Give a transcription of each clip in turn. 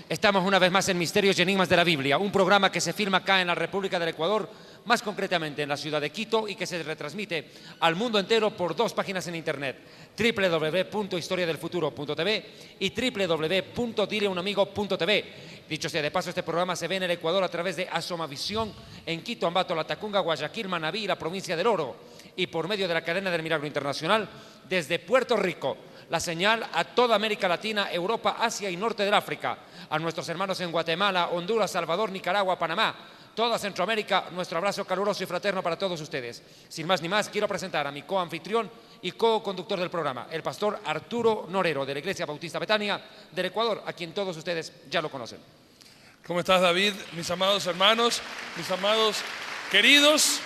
Estamos una vez más en Misterios y Enigmas de la Biblia, un programa que se filma acá en la República del Ecuador, más concretamente en la ciudad de Quito, y que se retransmite al mundo entero por dos páginas en internet: www.historiadelfuturo.tv y www.dileunomigo.tv. Dicho sea de paso, este programa se ve en el Ecuador a través de Asomavisión en Quito, Ambato, Latacunga, Guayaquil, Manabí y la provincia del Oro, y por medio de la cadena del Milagro Internacional desde Puerto Rico. La señal a toda América Latina, Europa, Asia y Norte del África, a nuestros hermanos en Guatemala, Honduras, Salvador, Nicaragua, Panamá, toda Centroamérica. Nuestro abrazo caluroso y fraterno para todos ustedes. Sin más ni más, quiero presentar a mi coanfitrión y co-conductor del programa, el pastor Arturo Norero, de la Iglesia Bautista Betania del Ecuador, a quien todos ustedes ya lo conocen. ¿Cómo estás, David? Mis amados hermanos, mis amados queridos,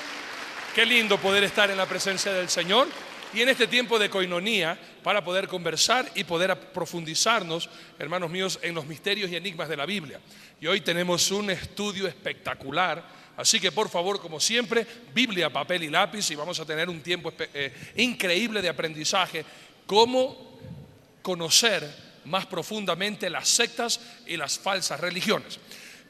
qué lindo poder estar en la presencia del Señor y en este tiempo de coinonía para poder conversar y poder profundizarnos, hermanos míos, en los misterios y enigmas de la Biblia. Y hoy tenemos un estudio espectacular, así que por favor, como siempre, Biblia, papel y lápiz, y vamos a tener un tiempo increíble de aprendizaje, cómo conocer más profundamente las sectas y las falsas religiones.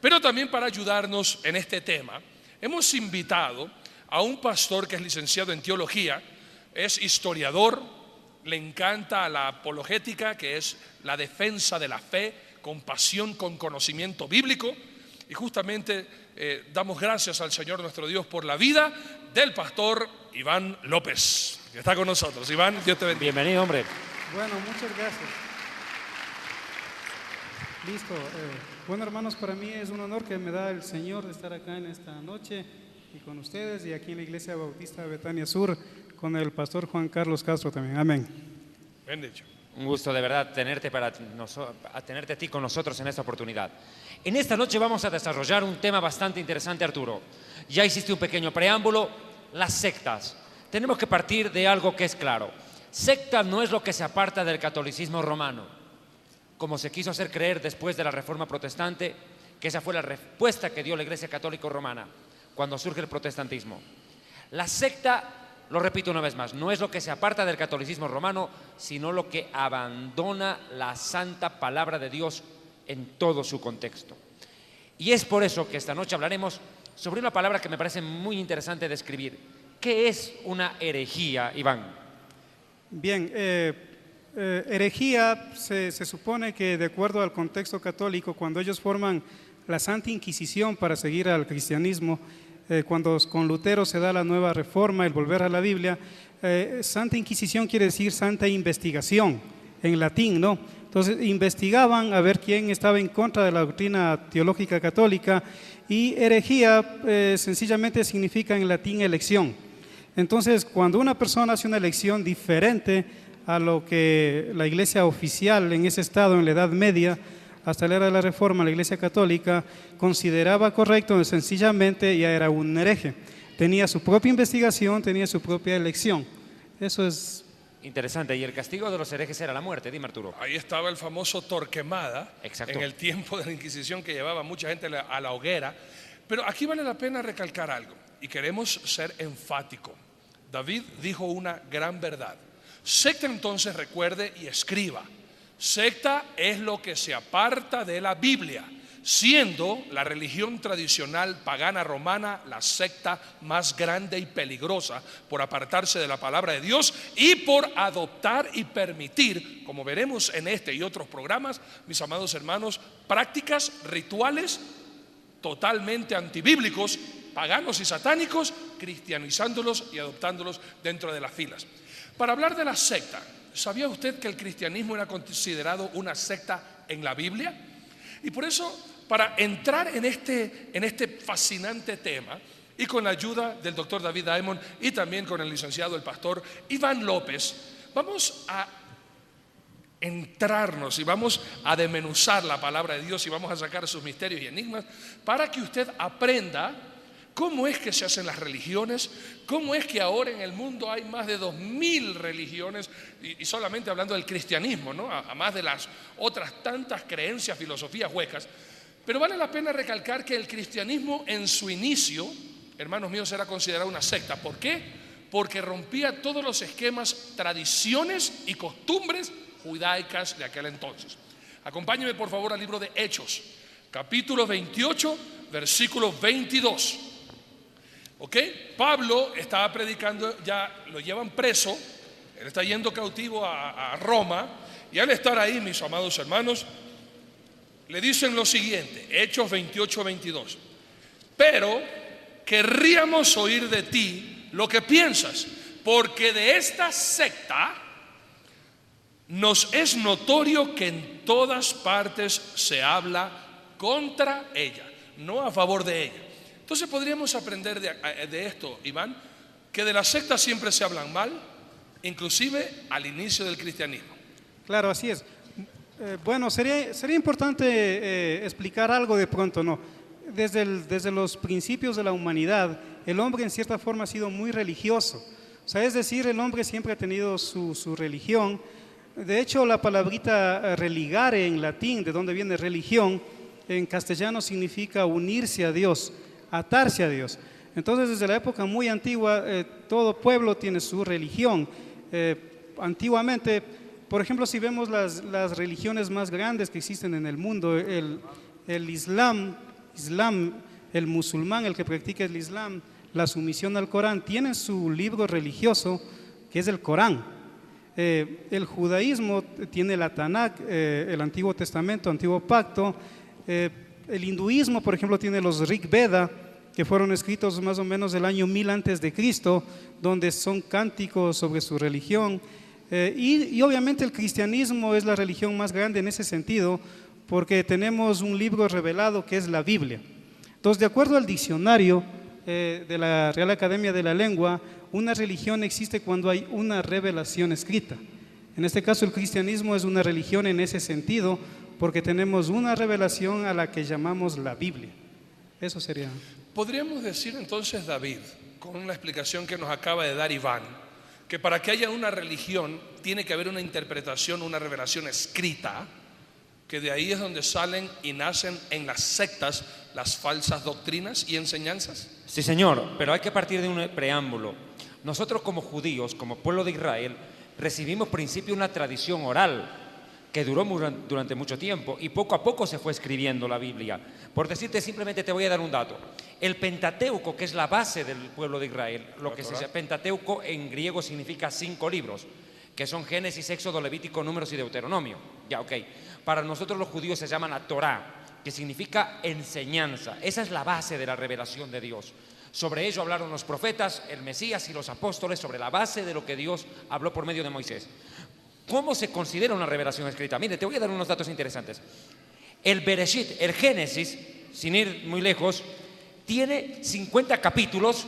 Pero también para ayudarnos en este tema, hemos invitado a un pastor que es licenciado en teología, es historiador, le encanta la apologética, que es la defensa de la fe con pasión, con conocimiento bíblico, y justamente damos gracias al Señor nuestro Dios por la vida del pastor Iván López, que está con nosotros. Iván, Dios te bendiga. Bienvenido, hombre. Bueno, muchas gracias. Listo. Bueno, hermanos, para mí es un honor que me da el Señor de estar acá en esta noche y con ustedes, y aquí en la Iglesia Bautista Betania Sur con el pastor Juan Carlos Castro también. Amén. Bendicho. Un gusto de verdad tenerte a ti con nosotros en esta oportunidad. En esta noche vamos a desarrollar un tema bastante interesante, Arturo. Ya hiciste un pequeño preámbulo: las sectas. Tenemos que partir de algo que es claro. Secta no es lo que se aparta del catolicismo romano, como se quiso hacer creer después de la Reforma Protestante, que esa fue la respuesta que dio la Iglesia Católica Romana cuando surge el protestantismo. La secta, lo repito una vez más, no es lo que se aparta del catolicismo romano, sino lo que abandona la santa palabra de Dios en todo su contexto. Y es por eso que esta noche hablaremos sobre una palabra que me parece muy interesante describir. ¿Qué es una herejía, Iván? Bien, herejía se supone que, de acuerdo al contexto católico, cuando ellos forman la Santa Inquisición para seguir al cristianismo, cuando con Lutero se da la nueva reforma, el volver a la Biblia, Santa Inquisición quiere decir Santa Investigación, en latín, ¿no? Entonces investigaban a ver quién estaba en contra de la doctrina teológica católica, y herejía sencillamente significa en latín elección. Entonces, cuando una persona hace una elección diferente a lo que la iglesia oficial en ese estado, en la Edad Media, hasta la era de la Reforma, la Iglesia Católica consideraba correcto, sencillamente ya era un hereje. Tenía su propia investigación, tenía su propia elección. Eso es interesante. Y el castigo de los herejes era la muerte, dime, Arturo. Ahí estaba el famoso Torquemada. Exacto. En el tiempo de la Inquisición, que llevaba mucha gente a la hoguera. Pero aquí vale la pena recalcar algo, y queremos ser enfático. David dijo una gran verdad. Secta, entonces, recuerde y escriba: secta es lo que se aparta de la Biblia, siendo la religión tradicional pagana romana la secta más grande y peligrosa por apartarse de la palabra de Dios y por adoptar y permitir, como veremos en este y otros programas, mis amados hermanos, prácticas, rituales totalmente antibíblicos, paganos y satánicos, cristianizándolos y adoptándolos dentro de las filas. Para hablar de la secta, ¿sabía usted que el cristianismo era considerado una secta en la Biblia? Y por eso, para entrar en este fascinante tema, y con la ayuda del doctor David Diamond y también con el licenciado, el pastor Iván López, vamos a entrarnos y vamos a desmenuzar la palabra de Dios y vamos a sacar sus misterios y enigmas para que usted aprenda cómo es que se hacen las religiones, cómo es que ahora en el mundo hay más de 2000 religiones, y solamente hablando del cristianismo, ¿no? A más de las otras tantas creencias, filosofías huecas. Pero vale la pena recalcar que el cristianismo en su inicio, hermanos míos, era considerado una secta. ¿Por qué? Porque rompía todos los esquemas, tradiciones y costumbres judaicas de aquel entonces. Acompáñeme por favor al libro de Hechos, capítulo 28, versículo 22. ¿Ok? Pablo estaba predicando, ya lo llevan preso, él está yendo cautivo a Roma, y al estar ahí, mis amados hermanos, le dicen lo siguiente, Hechos 28, 22. Pero querríamos oír de ti lo que piensas, porque de esta secta nos es notorio que en todas partes se habla contra ella, no a favor de ella. Entonces podríamos aprender de esto, Iván, que de la secta siempre se hablan mal, inclusive al inicio del cristianismo. Claro, así es. Bueno, sería importante explicar algo de pronto, ¿no? Desde los principios de la humanidad, el hombre en cierta forma ha sido muy religioso. O sea, es decir, el hombre siempre ha tenido su religión. De hecho, la palabrita religare en latín, de donde viene religión, en castellano significa unirse a Dios, atarse a Dios. Entonces, desde la época muy antigua, todo pueblo tiene su religión. Antiguamente, por ejemplo, si vemos las religiones más grandes que existen en el mundo, el Islam, el musulmán, el que practica el Islam, la sumisión al Corán, tienen su libro religioso que es el Corán. El judaísmo tiene la Tanakh, el Antiguo Testamento, Antiguo Pacto. El hinduismo, por ejemplo, tiene los Rig Veda, que fueron escritos más o menos del año 1000 antes de Cristo, donde son cánticos sobre su religión. Y obviamente el cristianismo es la religión más grande en ese sentido, porque tenemos un libro revelado que es la Biblia. Entonces, de acuerdo al diccionario de la Real Academia de la Lengua, una religión existe cuando hay una revelación escrita. En este caso, el cristianismo es una religión en ese sentido, porque tenemos una revelación a la que llamamos la Biblia. Eso sería. Podríamos decir entonces, David, con la explicación que nos acaba de dar Iván, que para que haya una religión tiene que haber una interpretación, una revelación escrita, que de ahí es donde salen y nacen en las sectas las falsas doctrinas y enseñanzas. Sí, señor, pero hay que partir de un preámbulo. Nosotros como judíos, como pueblo de Israel, recibimos principio una tradición oral que duró durante mucho tiempo y poco a poco se fue escribiendo la Biblia. Por decirte, simplemente te voy a dar un dato. El Pentateuco, que es la base del pueblo de Israel, lo que se llama Pentateuco en griego significa 5 libros, que son Génesis, Éxodo, Levítico, Números y Deuteronomio. Ya, ok. Para nosotros los judíos se llama la Torá, que significa enseñanza. Esa es la base de la revelación de Dios. Sobre ello hablaron los profetas, el Mesías y los apóstoles, sobre la base de lo que Dios habló por medio de Moisés. ¿Cómo se considera una revelación escrita? Mire, te voy a dar unos datos interesantes. El Bereshit, el Génesis, sin ir muy lejos, tiene 50 capítulos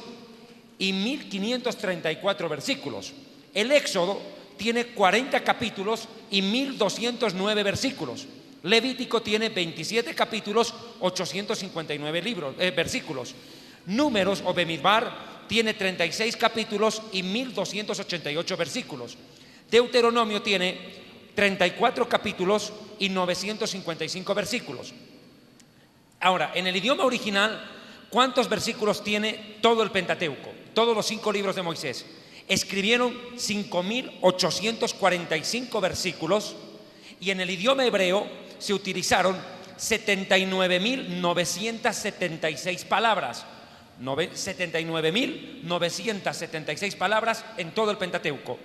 y 1534 versículos. El Éxodo tiene 40 capítulos y 1209 versículos. Levítico tiene 27 capítulos, 859 versículos. Números o Bemidbar tiene 36 capítulos y 1288 versículos. Deuteronomio tiene 34 capítulos y 955 versículos. Ahora, en el idioma original, ¿cuántos versículos tiene todo el Pentateuco? Todos los 5 libros de Moisés. Escribieron 5.845 versículos y en el idioma hebreo se utilizaron 79.976 palabras. 79.976 palabras en todo el Pentateuco.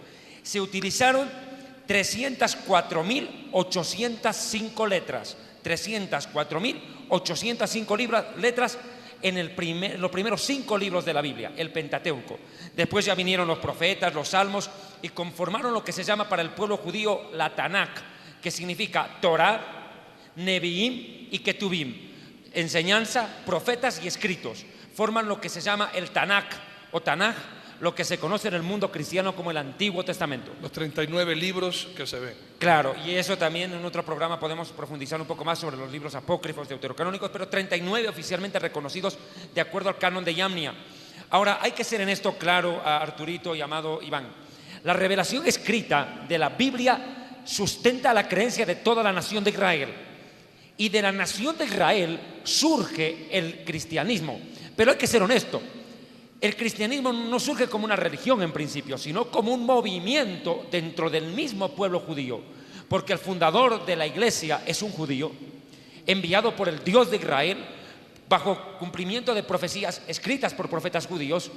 Se utilizaron 304.805 letras. 304.805 letras en los primeros 5 libros de la Biblia, el Pentateuco. Después ya vinieron los profetas, los salmos y conformaron lo que se llama para el pueblo judío la Tanakh, que significa Torah, Neviim y Ketubim. Enseñanza, profetas y escritos. Forman lo que se llama el Tanakh o Tanaj, lo que se conoce en el mundo cristiano como el Antiguo Testamento. Los 39 libros que se ven. Claro, y eso también en otro programa podemos profundizar un poco más sobre los libros apócrifos, deuterocanónicos, pero 39 oficialmente reconocidos de acuerdo al canon de Yamnia. Ahora, hay que ser en esto claro, a Arturito y amado Iván. La revelación escrita de la Biblia sustenta la creencia de toda la nación de Israel. Y de la nación de Israel surge el cristianismo. Pero hay que ser honesto. El cristianismo no surge como una religión en principio, sino como un movimiento dentro del mismo pueblo judío. porque el fundador de la iglesia es un judío, enviado por el Dios de Israel, bajo cumplimiento de profecías escritas por profetas judíos,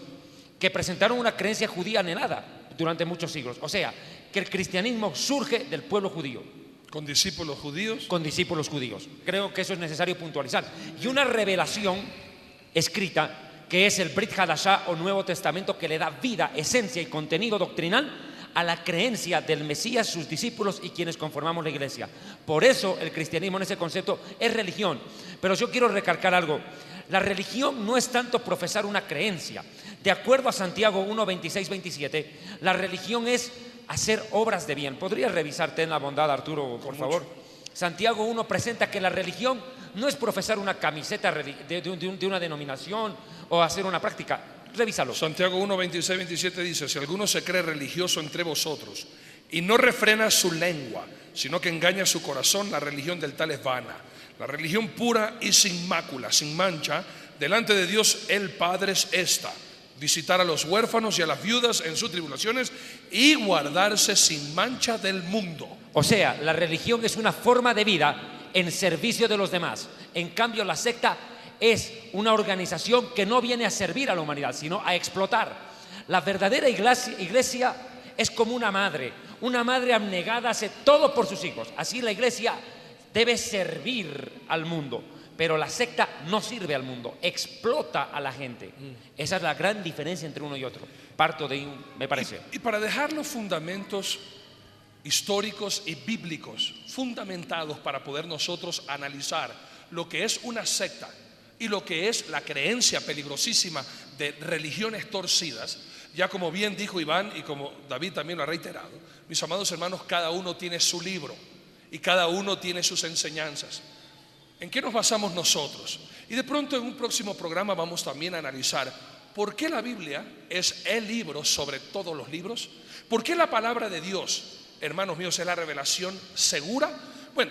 que presentaron una creencia judía anhelada durante muchos siglos. O sea, que el cristianismo surge del pueblo judío. Con discípulos judíos. Con discípulos judíos. Creo que eso es necesario puntualizar. Y una revelación escrita, que es el Brit Hadashah o Nuevo Testamento, que le da vida, esencia y contenido doctrinal a la creencia del Mesías, sus discípulos y quienes conformamos la iglesia. Por eso el cristianismo en ese concepto es religión. Pero yo quiero recalcar algo. La religión no es tanto profesar una creencia. De acuerdo a Santiago 1, 26, 27, la religión es hacer obras de bien. ¿Podrías revisarte en la bondad, Arturo, por favor? Santiago 1 presenta que la religión no es profesar una camiseta de una denominación o hacer una práctica. Revísalo. Santiago 1, 26, 27 dice: si alguno se cree religioso entre vosotros y no refrena su lengua, sino que engaña su corazón, la religión del tal es vana. La religión pura y sin mácula, sin mancha, delante de Dios el Padre es esta: visitar a los huérfanos y a las viudas en sus tribulaciones y guardarse sin mancha del mundo. O sea, la religión es una forma de vida en servicio de los demás. En cambio, la secta es una organización que no viene a servir a la humanidad, sino a explotar. La verdadera iglesia es como una madre abnegada, hace todo por sus hijos. Así la iglesia debe servir al mundo, pero la secta no sirve al mundo, explota a la gente. Esa es la gran diferencia entre uno y otro. Parto de ahí, me parece. Y para dejar los fundamentos históricos y bíblicos fundamentados para poder nosotros analizar lo que es una secta y lo que es la creencia peligrosísima de religiones torcidas, ya como bien dijo Iván y como David también lo ha reiterado, mis amados hermanos, cada uno tiene su libro y cada uno tiene sus enseñanzas. ¿En qué nos basamos nosotros? Y de pronto en un próximo programa vamos también a analizar por qué la Biblia es el libro sobre todos los libros, por qué la palabra de Dios, hermanos míos, es la revelación segura. Bueno,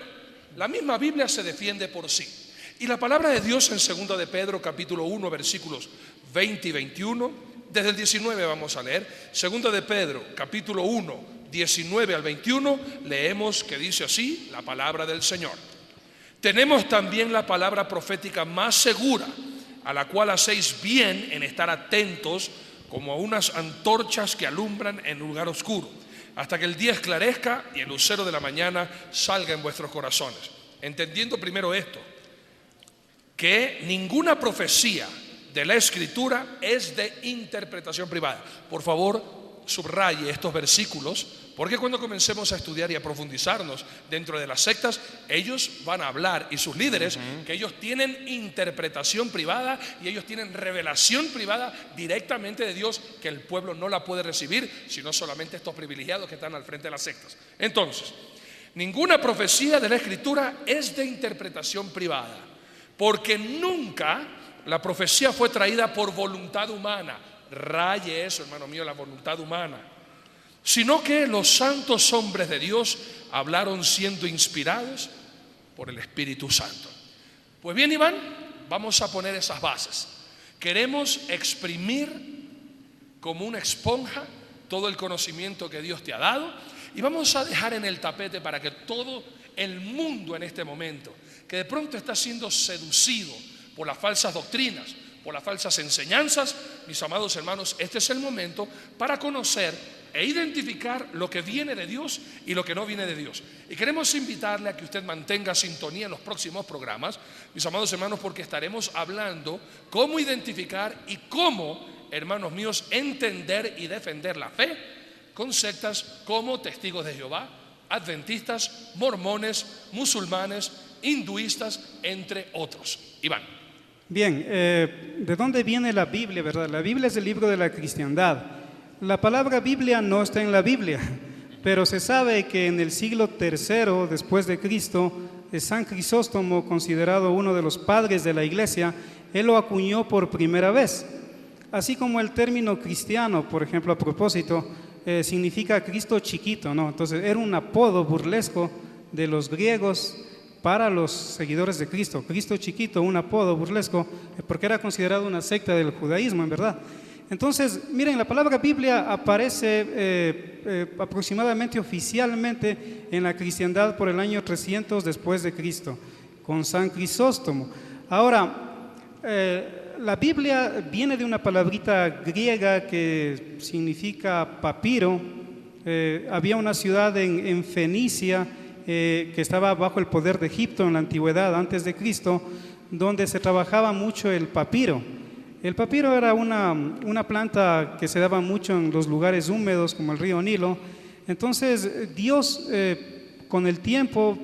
la misma Biblia se defiende por sí. Y la palabra de Dios en 2 de Pedro capítulo 1 versículos 20 y 21, desde el 19 vamos a leer. 2 de Pedro capítulo 1, 19 al 21, leemos que dice así la palabra del Señor: tenemos también la palabra profética más segura, a la cual hacéis bien en estar atentos como a unas antorchas que alumbran en lugar oscuro, hasta que el día esclarezca y el lucero de la mañana salga en vuestros corazones. Entendiendo primero esto, que ninguna profecía de la Escritura es de interpretación privada. Por favor, subraye estos versículos, porque cuando comencemos a estudiar y a profundizarnos dentro de las sectas, ellos van a hablar, y sus líderes, que ellos tienen interpretación privada y ellos tienen revelación privada directamente de Dios, que el pueblo no la puede recibir, sino solamente estos privilegiados que están al frente de las sectas. Entonces, ninguna profecía de la Escritura es de interpretación privada, porque nunca la profecía fue traída por voluntad humana. Raye eso, hermano mío, la voluntad humana. Sino que los santos hombres de Dios hablaron siendo inspirados por el Espíritu Santo. Pues bien, Iván, vamos a poner esas bases. Queremos exprimir como una esponja todo el conocimiento que Dios te ha dado, y vamos a dejar en el tapete para que todo el mundo en este momento, que de pronto está siendo seducido por las falsas doctrinas, por las falsas enseñanzas, mis amados hermanos, este es el momento para conocer e identificar lo que viene de Dios y lo que no viene de Dios. Y queremos invitarle a que usted mantenga sintonía en los próximos programas, mis amados hermanos, porque estaremos hablando cómo identificar y cómo, hermanos míos, entender y defender la fe con sectas como Testigos de Jehová, adventistas, mormones, musulmanes, hinduistas, entre otros. Iván. Bien, ¿de dónde viene la Biblia, verdad? La Biblia es el libro de la cristiandad. La palabra Biblia no está en la Biblia, pero se sabe que en el siglo III después de Cristo, San Crisóstomo, considerado uno de los padres de la iglesia, él lo acuñó por primera vez. Así como el término cristiano, por ejemplo, a propósito, significa Cristo chiquito, ¿no? Entonces era un apodo burlesco de los griegos para los seguidores de Cristo. Cristo chiquito, un apodo burlesco, porque era considerado una secta del judaísmo, en verdad. Entonces, miren, la palabra Biblia aparece aproximadamente oficialmente en la cristiandad por el año 300 después de Cristo, con San Crisóstomo. Ahora, la Biblia viene de una palabrita griega que significa papiro. Había una ciudad en Fenicia que estaba bajo el poder de Egipto en la antigüedad, antes de Cristo, donde se trabajaba mucho el papiro. El papiro era una planta que se daba mucho en los lugares húmedos como el río Nilo. Entonces Dios con el tiempo,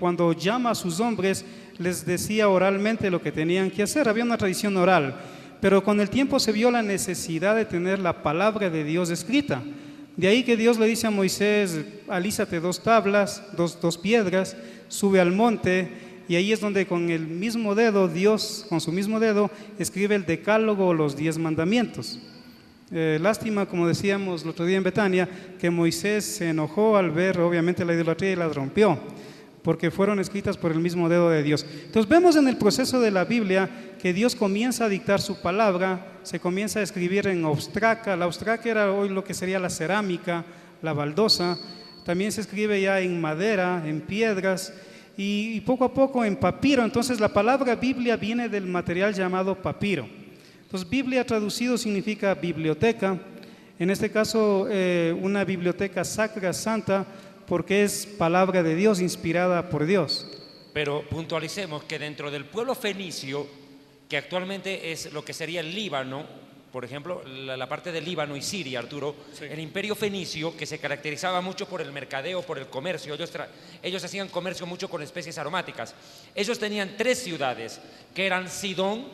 cuando llama a sus hombres, les decía oralmente lo que tenían que hacer. Había una tradición oral, pero con el tiempo se vio la necesidad de tener la palabra de Dios escrita. De ahí que Dios le dice a Moisés: alízate 2 tablas, dos piedras, sube al monte. Y ahí es donde con el mismo dedo, Dios con su mismo dedo escribe el decálogo, los 10 mandamientos. Lástima, como decíamos el otro día en Betania, que Moisés se enojó al ver obviamente la idolatría y la rompió, porque fueron escritas por el mismo dedo de Dios. Entonces vemos en el proceso de la Biblia que Dios comienza a dictar su palabra, se comienza a escribir en ostraca. La ostraca era hoy lo que sería la cerámica, la baldosa. También se escribe ya en madera, en piedras, y poco a poco en papiro. Entonces la palabra Biblia viene del material llamado papiro. Entonces Biblia traducido significa biblioteca, en este caso una biblioteca sacra, santa, porque es palabra de Dios, inspirada por Dios. Pero puntualicemos que dentro del pueblo fenicio, que actualmente es lo que sería el Líbano, por ejemplo, la parte de Líbano y Siria, Arturo, sí. El imperio fenicio, que se caracterizaba mucho por el mercadeo, por el comercio, ellos hacían comercio mucho con especies aromáticas. Ellos tenían 3 ciudades, que eran Sidón,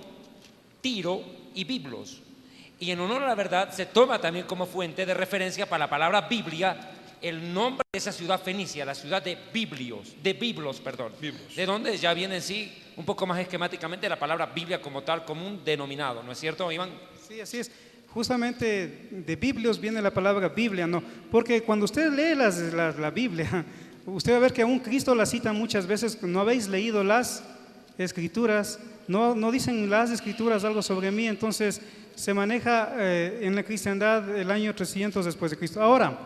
Tiro y Biblos. Y en honor a la verdad, se toma también como fuente de referencia para la palabra Biblia el nombre de esa ciudad fenicia, la ciudad de Biblos, Biblos. De donde ya viene en sí, un poco más esquemáticamente, la palabra Biblia como tal, como un denominado, ¿no es cierto, Iván? Sí, así es. Justamente de Biblios viene la palabra Biblia, ¿no? Porque cuando usted lee la Biblia, usted va a ver que aún Cristo la cita muchas veces. No habéis leído las Escrituras, no dicen las Escrituras algo sobre mí. Entonces se maneja en la cristiandad el año 300 después de Cristo. Ahora,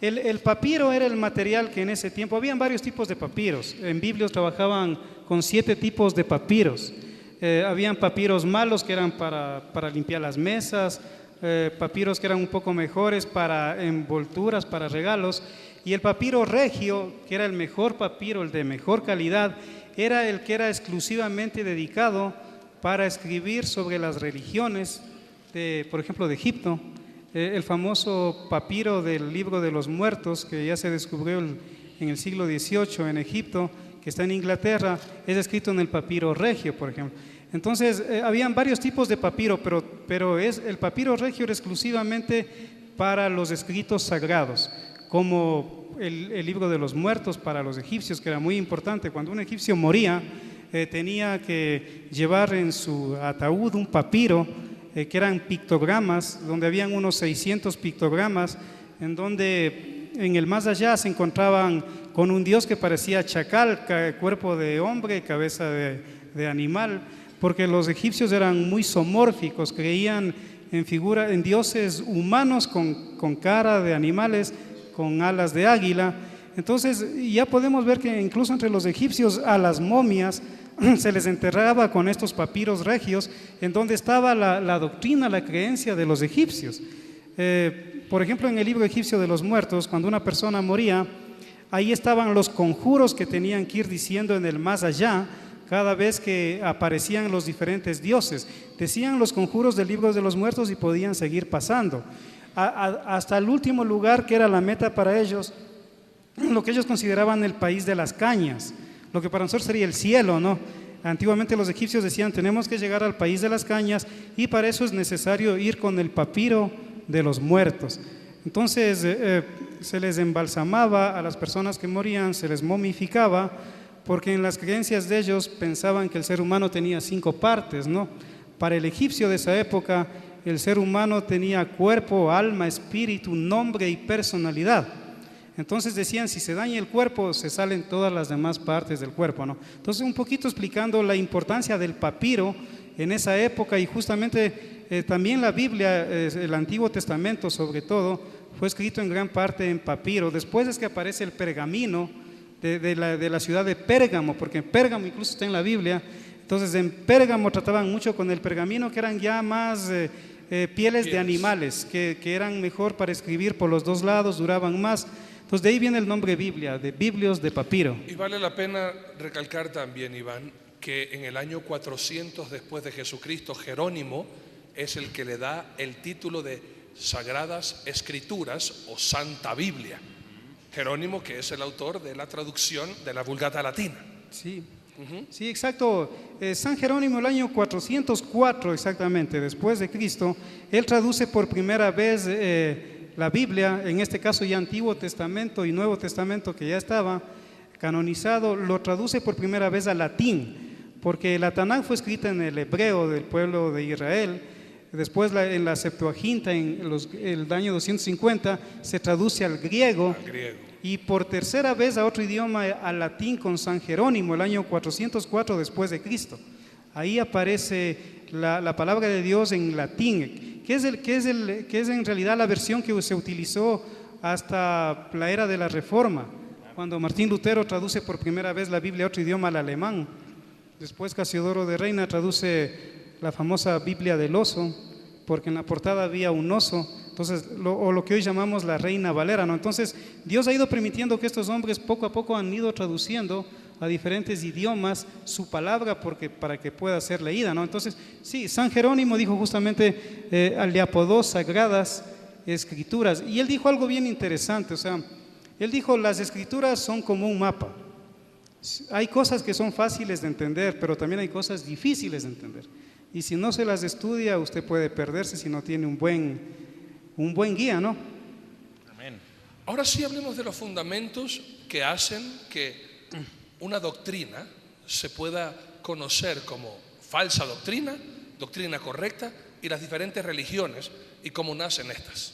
el papiro era el material que en ese tiempo, habían varios tipos de papiros. En Biblios trabajaban con 7 tipos de papiros. Habían papiros malos que eran para limpiar las mesas, papiros que eran un poco mejores para envolturas, para regalos, y el papiro regio, que era el mejor papiro, el de mejor calidad, era el que era exclusivamente dedicado para escribir sobre las religiones, por ejemplo, de Egipto. El famoso papiro del libro de los muertos, que ya se descubrió en el siglo XVIII en Egipto, que está en Inglaterra, es escrito en el papiro regio, por ejemplo. Entonces, habían varios tipos de papiro, pero el papiro regio era exclusivamente para los escritos sagrados, como el libro de los muertos para los egipcios, que era muy importante. Cuando un egipcio moría, tenía que llevar en su ataúd un papiro, que eran pictogramas, donde habían unos 600 pictogramas, en donde en el más allá se encontraban con un dios que parecía chacal, cuerpo de hombre, cabeza de animal, porque los egipcios eran muy zoomórficos, creían en dioses humanos con cara de animales, con alas de águila. Entonces ya podemos ver que incluso entre los egipcios a las momias se les enterraba con estos papiros regios, en donde estaba la doctrina, la creencia de los egipcios. Por ejemplo, en el libro egipcio de los muertos, cuando una persona moría, ahí estaban los conjuros que tenían que ir diciendo en el más allá cada vez que aparecían los diferentes dioses. Decían los conjuros del libro de los muertos y podían seguir pasando hasta el último lugar, que era la meta para ellos, lo que ellos consideraban el país de las cañas, lo que para nosotros sería el cielo, ¿no? Antiguamente los egipcios decían: tenemos que llegar al país de las cañas, y para eso es necesario ir con el papiro de los muertos. Entonces se les embalsamaba a las personas que morían, se les momificaba, porque en las creencias de ellos pensaban que el ser humano tenía 5 partes, ¿no? Para el egipcio de esa época, el ser humano tenía cuerpo, alma, espíritu, nombre y personalidad. Entonces decían: si se daña el cuerpo, se salen todas las demás partes del cuerpo, ¿no? Entonces, un poquito explicando la importancia del papiro en esa época, y justamente también la Biblia, el Antiguo Testamento sobre todo, fue escrito en gran parte en papiro. Después es que aparece el pergamino de la ciudad de Pérgamo, porque en Pérgamo incluso está en la Biblia. Entonces en Pérgamo trataban mucho con el pergamino, que eran ya más pieles de animales, que eran mejor para escribir por los dos lados, duraban más. Entonces de ahí viene el nombre Biblia, de biblios de papiro. Y vale la pena recalcar también, Iván, que en el año 400 después de Jesucristo, Jerónimo es el que le da el título de Sagradas Escrituras o Santa Biblia. Jerónimo, que es el autor de la traducción de la Vulgata Latina. Sí, sí, exacto. San Jerónimo, el año 404 exactamente, después de Cristo, él traduce por primera vez la Biblia, en este caso ya Antiguo Testamento y Nuevo Testamento, que ya estaba canonizado, lo traduce por primera vez al latín, porque la Tanaj fue escrita en el hebreo del pueblo de Israel. Después en la Septuaginta, en el año 250, se traduce al griego. Y por tercera vez a otro idioma, al latín, con San Jerónimo, el año 404 después de Cristo. Ahí aparece la palabra de Dios en latín, que es en realidad la versión que se utilizó hasta la era de la Reforma, cuando Martín Lutero traduce por primera vez la Biblia a otro idioma, al alemán. Después Casiodoro de Reina traduce la famosa Biblia del oso, porque en la portada había un oso, entonces, lo que hoy llamamos la Reina Valera, ¿no? Entonces, Dios ha ido permitiendo que estos hombres poco a poco han ido traduciendo a diferentes idiomas su palabra para que pueda ser leída, ¿no? Entonces, sí, San Jerónimo dijo justamente, le apodó Sagradas Escrituras, y él dijo algo bien interesante, o sea, él dijo, las Escrituras son como un mapa. Hay cosas que son fáciles de entender, pero también hay cosas difíciles de entender. Y si no se las estudia, usted puede perderse si no tiene un buen guía, ¿no? Amén. Ahora sí hablemos de los fundamentos que hacen que una doctrina se pueda conocer como falsa doctrina, doctrina correcta, y las diferentes religiones y cómo nacen estas.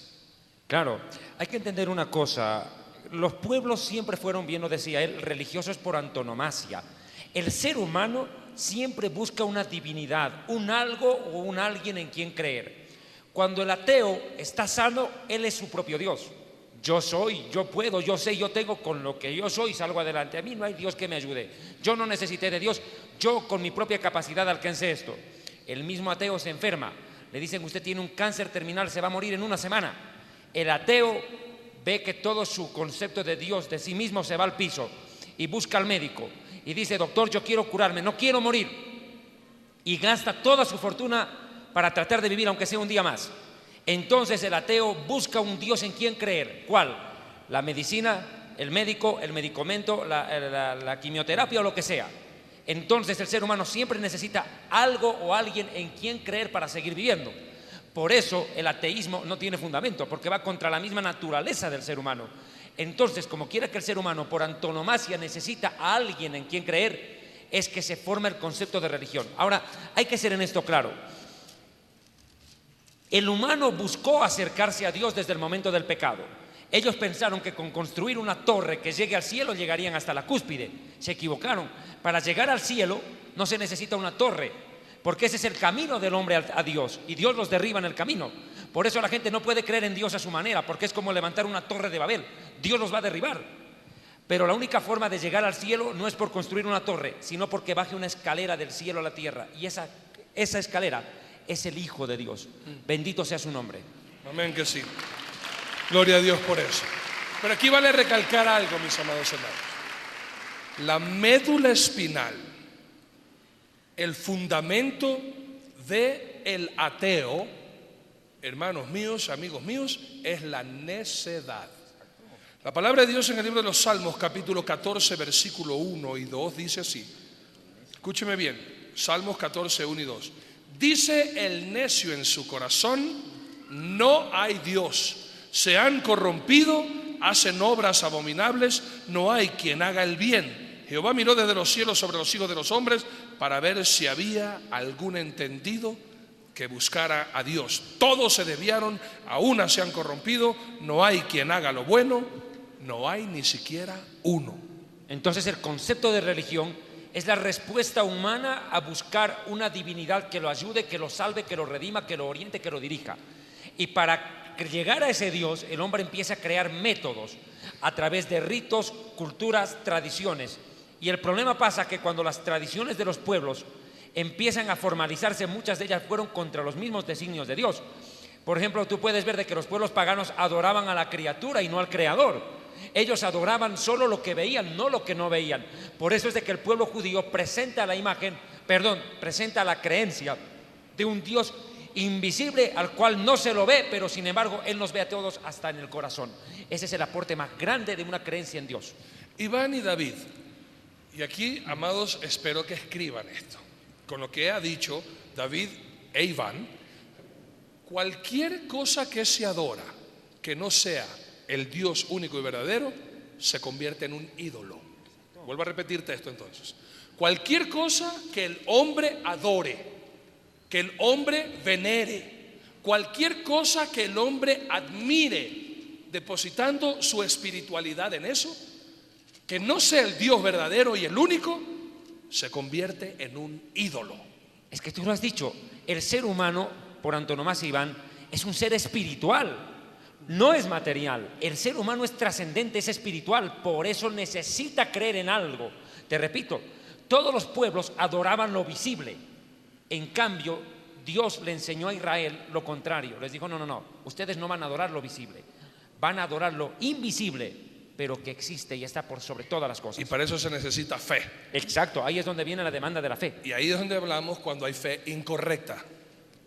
Claro, hay que entender una cosa. Los pueblos siempre fueron, bien lo decía él, religiosos por antonomasia. El ser humano siempre busca una divinidad, un algo o un alguien en quien creer. Cuando el ateo está sano, él es su propio Dios. Yo soy, yo puedo, yo sé, yo tengo, con lo que yo soy salgo adelante. A mí no hay Dios que me ayude. Yo no necesité de Dios, yo con mi propia capacidad alcancé esto. El mismo ateo se enferma. Le dicen, usted tiene un cáncer terminal, se va a morir en una semana. El ateo ve que todo su concepto de Dios, de sí mismo, se va al piso y busca al médico. Y dice, doctor, yo quiero curarme, no quiero morir. Y gasta toda su fortuna para tratar de vivir, aunque sea un día más. Entonces el ateo busca un Dios en quien creer. ¿Cuál? La medicina, el médico, el medicamento, la quimioterapia o lo que sea. Entonces el ser humano siempre necesita algo o alguien en quien creer para seguir viviendo. Por eso el ateísmo no tiene fundamento, porque va contra la misma naturaleza del ser humano. Entonces, como quiera que el ser humano por antonomasia necesita a alguien en quien creer, es que se forma el concepto de religión. Ahora, hay que ser en esto claro. El humano buscó acercarse a Dios desde el momento del pecado. Ellos pensaron que con construir una torre que llegue al cielo llegarían hasta la cúspide. Se equivocaron. Para llegar al cielo no se necesita una torre, porque ese es el camino del hombre a Dios, y Dios los derriba en el camino. Por eso la gente no puede creer en Dios a su manera, porque es como levantar una torre de Babel. Dios los va a derribar. Pero la única forma de llegar al cielo no es por construir una torre, sino porque baje una escalera del cielo a la tierra, y esa escalera es el Hijo de Dios. Bendito sea su nombre. Amén que sí. Gloria a Dios por eso. Pero aquí vale recalcar algo, mis amados hermanos. La médula espinal, el fundamento del ateo, hermanos míos, amigos míos, es la necedad. La palabra de Dios en el libro de los Salmos, capítulo 14, versículo 1 y 2, dice así. Escúcheme bien, Salmos 14, 1 y 2. Dice el necio en su corazón, no hay Dios. Se han corrompido, hacen obras abominables, no hay quien haga el bien. Jehová miró desde los cielos sobre los hijos de los hombres para ver si había algún entendido que buscara a Dios. Todos se desviaron, a una se han corrompido, no hay quien haga lo bueno, no hay ni siquiera uno. Entonces el concepto de religión es la respuesta humana a buscar una divinidad que lo ayude, que lo salve, que lo redima, que lo oriente, que lo dirija. Y para llegar a ese Dios, el hombre empieza a crear métodos a través de ritos, culturas, tradiciones. Y el problema pasa que cuando las tradiciones de los pueblos empiezan a formalizarse, muchas de ellas fueron contra los mismos designios de Dios. Por ejemplo, tú puedes ver de que los pueblos paganos adoraban a la criatura y no al creador. Ellos adoraban solo lo que veían, no lo que no veían. Por eso es de que el pueblo judío presenta la creencia de un Dios invisible al cual no se lo ve, pero sin embargo Él nos ve a todos hasta en el corazón. Ese es el aporte más grande de una creencia en Dios. Iván y David, y aquí, amados, espero que escriban esto. Con lo que ha dicho David e Iván, cualquier cosa que se adora que no sea el Dios único y verdadero se convierte en un ídolo. Vuelvo a repetirte esto entonces. Cualquier cosa que el hombre adore, que el hombre venere, cualquier cosa que el hombre admire, depositando su espiritualidad en eso, que no sea el Dios verdadero y el único, se convierte en un ídolo. Es que tú lo has dicho, el ser humano, por antonomasia, Iván, es un ser espiritual, no es material. El ser humano es trascendente, es espiritual, por eso necesita creer en algo. Te repito, todos los pueblos adoraban lo visible. En cambio, Dios le enseñó a Israel lo contrario. Les dijo, no, ustedes no van a adorar lo visible, van a adorar lo invisible, pero que existe y está por sobre todas las cosas. Y para eso se necesita fe. Exacto, ahí es donde viene la demanda de la fe. Y ahí es donde hablamos cuando hay fe incorrecta.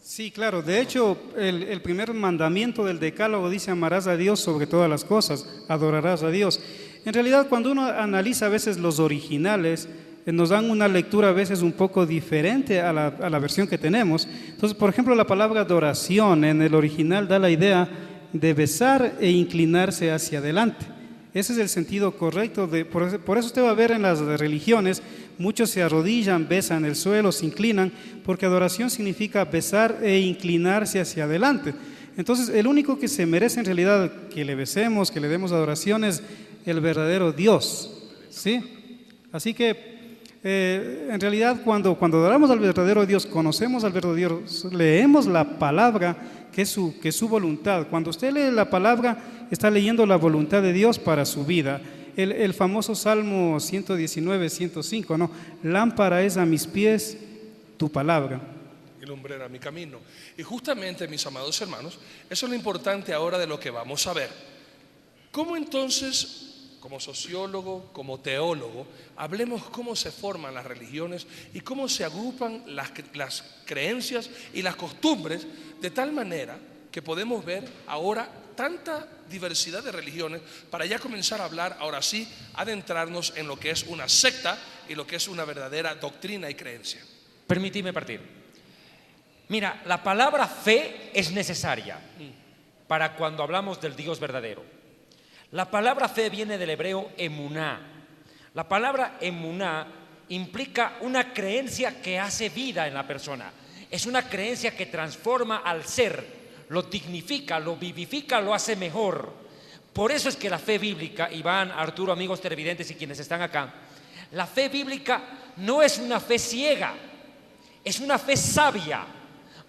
Sí, claro. De hecho, el primer mandamiento del decálogo dice: amarás a Dios sobre todas las cosas, adorarás a Dios. En realidad, cuando uno analiza a veces los originales, nos dan una lectura a veces un poco diferente a la versión que tenemos. Entonces, por ejemplo, la palabra adoración en el original da la idea de besar e inclinarse hacia adelante. Ese es el sentido correcto. Por eso usted va a ver en las religiones, muchos se arrodillan, besan el suelo, se inclinan, porque adoración significa besar e inclinarse hacia adelante. Entonces, el único que se merece en realidad que le besemos, que le demos adoración, es el verdadero Dios, ¿sí? Así que, en realidad, cuando adoramos al verdadero Dios, conocemos al verdadero Dios, leemos la palabra, que es su voluntad. Cuando usted lee la palabra, está leyendo la voluntad de Dios para su vida. El famoso Salmo 119, 105, ¿no? Lámpara es a mis pies tu palabra Y lumbrera mi camino. Y justamente, mis amados hermanos, eso es lo importante ahora de lo que vamos a ver. ¿Cómo entonces, como sociólogo, como teólogo, hablemos cómo se forman las religiones y cómo se agrupan las creencias y las costumbres, de tal manera que podemos ver ahora tanta diversidad de religiones, para ya comenzar a hablar, ahora sí, adentrarnos en lo que es una secta y lo que es una verdadera doctrina y creencia. Permitidme partir. Mira, la palabra fe es necesaria para cuando hablamos del Dios verdadero. La palabra fe viene del hebreo emuná. La palabra emuná implica una creencia que hace vida en la persona. Es una creencia que transforma al ser, lo dignifica, lo vivifica, lo hace mejor. Por eso es que la fe bíblica, Iván, Arturo, amigos televidentes y quienes están acá, la fe bíblica no es una fe ciega, es una fe sabia,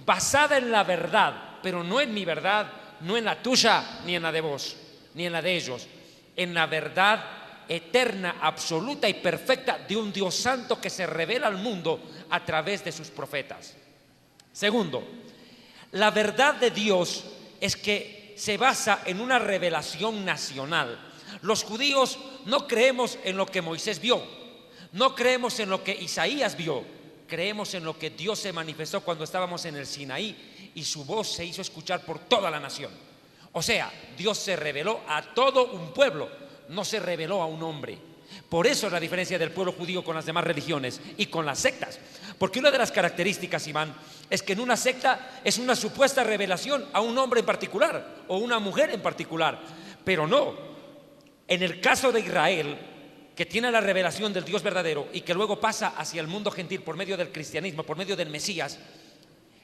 basada en la verdad, pero no en mi verdad, no en la tuya, ni en la de vos, ni en la de ellos, en la verdad eterna, absoluta y perfecta de un Dios santo que se revela al mundo a través de sus profetas. Segundo, la verdad de Dios es que se basa en una revelación nacional. Los judíos no creemos en lo que Moisés vio, no creemos en lo que Isaías vio, creemos en lo que Dios se manifestó cuando estábamos en el Sinaí y su voz se hizo escuchar por toda la nación. O sea, Dios se reveló a todo un pueblo, no se reveló a un hombre. Por eso es la diferencia del pueblo judío con las demás religiones y con las sectas. Porque una de las características, Iván, es que en una secta es una supuesta revelación a un hombre en particular o una mujer en particular. Pero no, en el caso de Israel, que tiene la revelación del Dios verdadero y que luego pasa hacia el mundo gentil por medio del cristianismo, por medio del Mesías,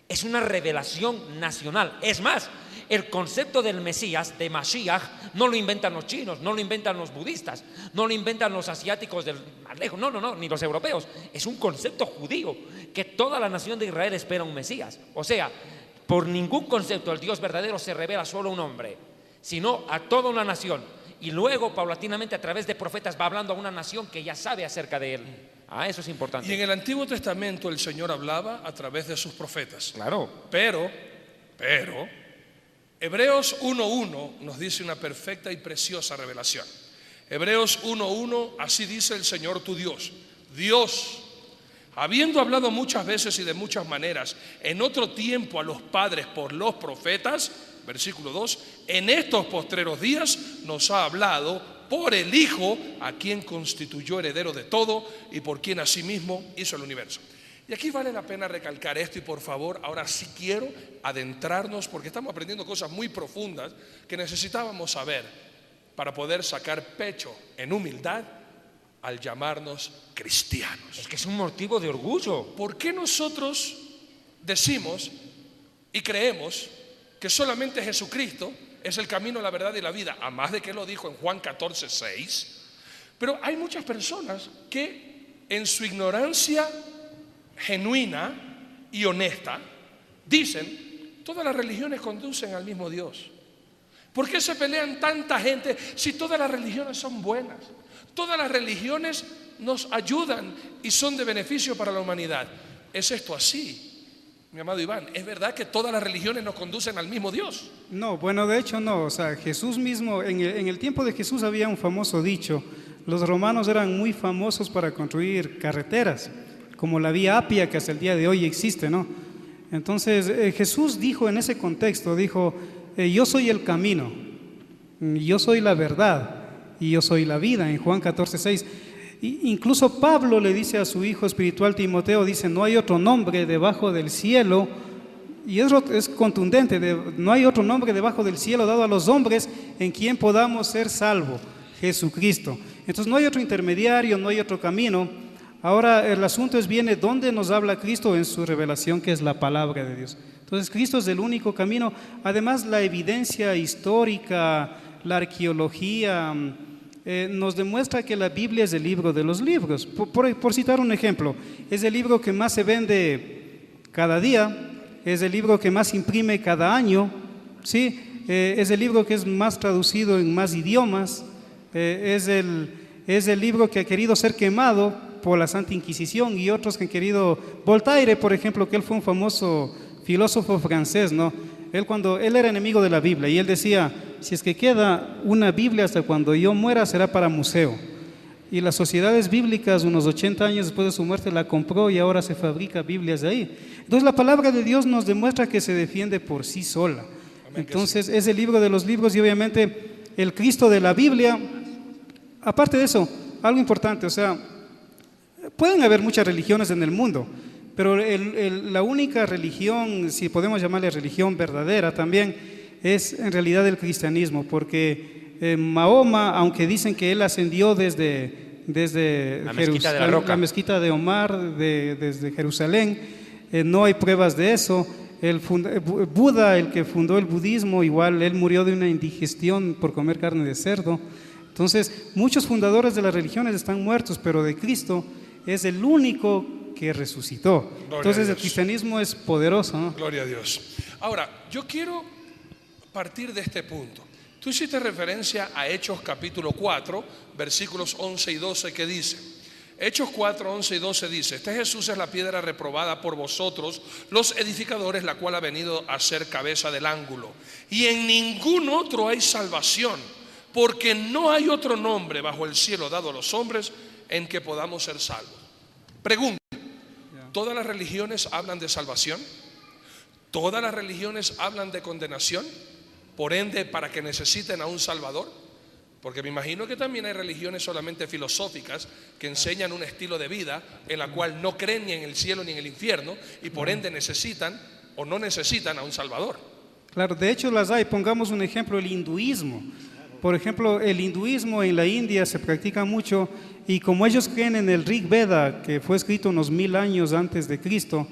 Es una revelación nacional. Es más, el concepto del Mesías, de Mashiach, no lo inventan los chinos, no lo inventan los budistas, no lo inventan los asiáticos del más lejos, no, ni los europeos. Es un concepto judío, que toda la nación de Israel espera un Mesías. O sea, por ningún concepto el Dios verdadero se revela solo a un hombre, sino a toda una nación. Y luego, paulatinamente, a través de profetas va hablando a una nación que ya sabe acerca de él. Eso es importante. Y en el Antiguo Testamento el Señor hablaba a través de sus profetas. Claro. Pero, Hebreos 1:1 nos dice una perfecta y preciosa revelación. Hebreos 1:1, así dice el Señor tu Dios. Dios, habiendo hablado muchas veces y de muchas maneras en otro tiempo a los padres por los profetas, versículo 2, en estos postreros días nos ha hablado por el Hijo, a quien constituyó heredero de todo y por quien asimismo hizo el universo. Y aquí vale la pena recalcar esto, y por favor, ahora sí quiero adentrarnos, porque estamos aprendiendo cosas muy profundas que necesitábamos saber para poder sacar pecho en humildad al llamarnos cristianos. Es que es un motivo de orgullo. ¿Por qué nosotros decimos y creemos que solamente Jesucristo es el camino, la verdad y la vida? A más de que lo dijo en Juan 14:6. Pero hay muchas personas que en su ignorancia genuina y honesta dicen: todas las religiones conducen al mismo Dios. ¿Por qué se pelean tanta gente si todas las religiones son buenas? Todas las religiones nos ayudan y son de beneficio para la humanidad. ¿Es esto así, mi amado Iván? ¿Es verdad que todas las religiones nos conducen al mismo Dios? No, bueno, de hecho no. O sea, Jesús mismo, en el tiempo de Jesús había un famoso dicho. Los romanos eran muy famosos para construir carreteras, como la Vía Apia, que hasta el día de hoy existe, ¿no? Entonces Jesús dijo en ese contexto, dijo: yo soy el camino, yo soy la verdad y yo soy la vida, en Juan 14:6. Incluso Pablo le dice a su hijo espiritual Timoteo, dice: no hay otro nombre debajo del cielo, y eso es contundente, no hay otro nombre debajo del cielo dado a los hombres en quien podamos ser salvos, Jesucristo. Entonces no hay otro intermediario, no hay otro camino. Ahora el asunto viene dónde nos habla Cristo en su revelación, que es la palabra de Dios. Entonces Cristo es el único camino. Además, la evidencia histórica, la arqueología nos demuestra que la Biblia es el libro de los libros. Por citar un ejemplo, es el libro que más se vende cada día, es el libro que más imprime cada año, ¿sí? Es el libro que es más traducido en más idiomas, es el libro que ha querido ser quemado por la Santa Inquisición y otros que han querido. Voltaire, por ejemplo, que él fue un famoso filósofo francés, ¿no? Él era enemigo de la Biblia y él decía: si es que queda una Biblia hasta cuando yo muera, será para museo. Y las sociedades bíblicas, unos 80 años después de su muerte, la compró y ahora se fabrica Biblias de ahí. Entonces la palabra de Dios nos demuestra que se defiende por sí sola. Entonces es el libro de los libros y obviamente el Cristo de la Biblia. Aparte de eso, algo importante, o sea, pueden haber muchas religiones en el mundo, pero la única religión, si podemos llamarle religión verdadera también, es en realidad el cristianismo, porque Mahoma, aunque dicen que él ascendió desde la mezquita de la Roca, la mezquita de Omar, desde Jerusalén, no hay pruebas de eso. Buda, el que fundó el budismo, igual él murió de una indigestión por comer carne de cerdo. Entonces muchos fundadores de las religiones están muertos, pero de Cristo es el único que resucitó. Entonces el cristianismo es poderoso, ¿no? Gloria a Dios. Ahora, yo quiero partir de este punto. Tú hiciste referencia a Hechos capítulo 4, versículos 11 y 12, que dice: Hechos 4, 11 y 12 dice: este Jesús es la piedra reprobada por vosotros los edificadores, la cual ha venido a ser cabeza del ángulo, y en ningún otro hay salvación, porque no hay otro nombre bajo el cielo dado a los hombres en que podamos ser salvos. Pregunta: ¿todas las religiones hablan de salvación? ¿Todas las religiones hablan de condenación? Por ende, para que necesiten a un Salvador. Porque me imagino que también hay religiones solamente filosóficas que enseñan un estilo de vida en la cual no creen ni en el cielo ni en el infierno, y por ende necesitan o no necesitan a un Salvador. Claro, de hecho las hay. Pongamos un ejemplo: el hinduismo. Por ejemplo, el hinduismo en la India se practica mucho, y como ellos creen en el Rig Veda, que fue escrito unos 1000 años antes de Cristo,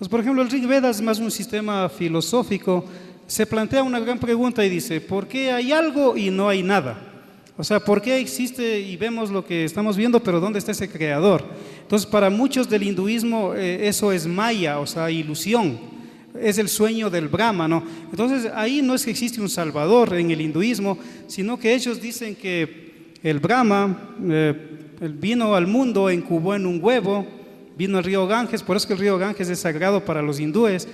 Pues, por ejemplo, el Rig Veda es más un sistema filosófico. Se plantea una gran pregunta y dice, ¿por qué hay algo y no hay nada? O sea, ¿por qué existe y vemos lo que estamos viendo, pero dónde está ese creador? Entonces, para muchos del hinduismo eso es maya, o sea, ilusión. Es el sueño del Brahma, ¿no? Entonces, ahí no es que existe un salvador en el hinduismo, sino que ellos dicen que el Brahma él vino al mundo, incubó en un huevo, vino al río Ganges, por eso que el río Ganges es sagrado para los hindúes.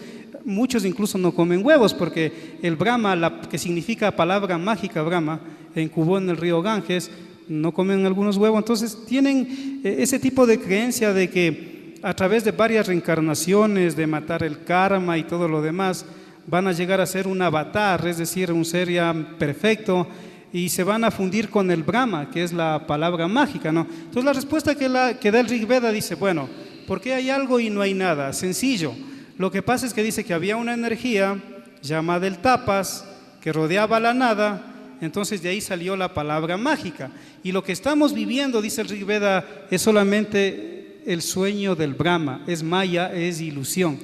Muchos incluso no comen huevos porque el Brahma, que significa palabra mágica Brahma, incubó en el río Ganges, no comen algunos huevos. Entonces tienen ese tipo de creencia de que a través de varias reencarnaciones, de matar el karma y todo lo demás, van a llegar a ser un avatar, es decir, un ser ya perfecto, y se van a fundir con el Brahma, que es la palabra mágica, ¿no? Entonces la respuesta que da el Rig Veda dice, bueno, ¿por qué hay algo y no hay nada? Sencillo. Lo que pasa es que dice que había una energía llamada el tapas que rodeaba la nada, entonces de ahí salió la palabra mágica. Y lo que estamos viviendo, dice el Rig Veda, es solamente el sueño del Brahma, es maya, es ilusión.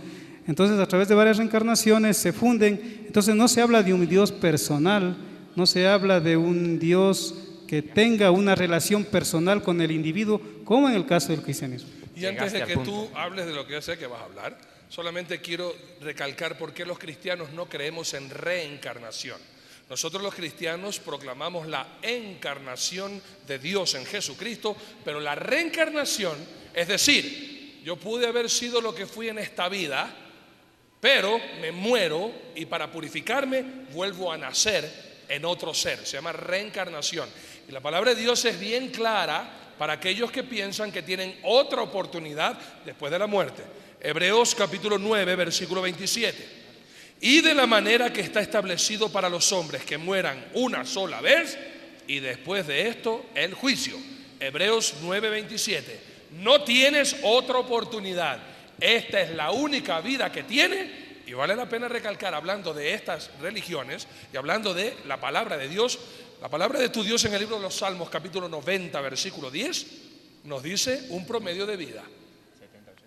Entonces a través de varias reencarnaciones se funden, entonces no se habla de un Dios personal, no se habla de un Dios que tenga una relación personal con el individuo, como en el caso del cristianismo. Y antes de que tú hables de lo que yo sé que vas a hablar, solamente quiero recalcar por qué los cristianos no creemos en reencarnación. Nosotros los cristianos proclamamos la encarnación de Dios en Jesucristo, pero la reencarnación, es decir, yo pude haber sido lo que fui en esta vida, pero me muero y para purificarme vuelvo a nacer en otro ser. Se llama reencarnación. Y la palabra de Dios es bien clara para aquellos que piensan que tienen otra oportunidad después de la muerte. Hebreos capítulo 9, versículo 27. Y de la manera que está establecido para los hombres que mueran una sola vez y después de esto el juicio. Hebreos 9, 27. No tienes otra oportunidad. Esta es la única vida que tienes. Y vale la pena recalcar, hablando de estas religiones y hablando de la palabra de Dios, la palabra de tu Dios en el libro de los Salmos, capítulo 90, versículo 10, nos dice un promedio de vida.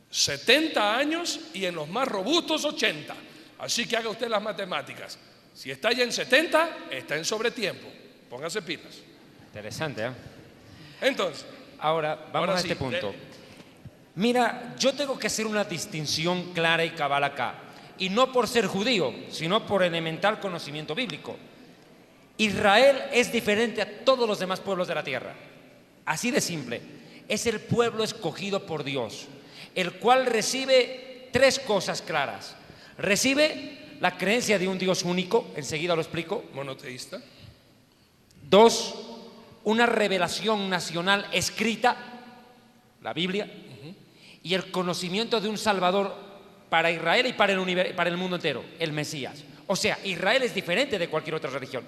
70 años y en los más robustos 80. Así que haga usted las matemáticas. Si está ya en 70, está en sobretiempo. Póngase pilas. Interesante, ¿eh? Entonces, ahora vamos a sí, este punto. Mira, yo tengo que hacer una distinción clara y cabal acá. Y no por ser judío, sino por elemental conocimiento bíblico. Israel es diferente a todos los demás pueblos de la tierra. Así de simple. Es el pueblo escogido por Dios, el cual recibe tres cosas claras. Recibe la creencia de un Dios único, enseguida lo explico. Monoteísta. 2, una revelación nacional escrita, la Biblia, y el conocimiento de un Salvador para Israel y para el mundo entero, el Mesías. O sea, Israel es diferente de cualquier otra religión.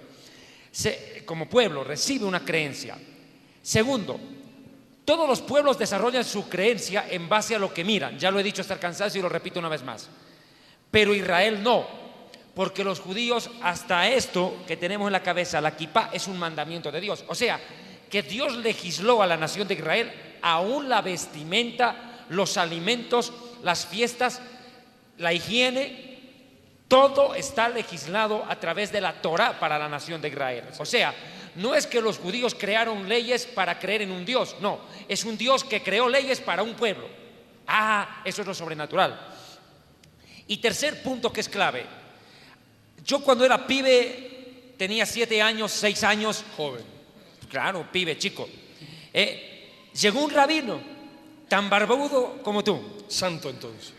Como pueblo recibe una creencia. Segundo, todos los pueblos desarrollan su creencia en base a lo que miran. Ya lo he dicho hasta el cansancio y lo repito una vez más. Pero Israel no, porque los judíos hasta esto que tenemos en la cabeza, la kipá, es un mandamiento de Dios. O sea, que Dios legisló a la nación de Israel aún la vestimenta, los alimentos, las fiestas, la higiene, todo está legislado a través de la Torá para la nación de Israel. O sea, no es que los judíos crearon leyes para creer en un Dios, no, es un Dios que creó leyes para un pueblo. Eso es lo sobrenatural. Y tercer punto que es clave, yo cuando era pibe, tenía 7 años, 6 años. Joven. Claro, pibe, chico. Llegó un rabino tan barbudo como tú. Santo entonces.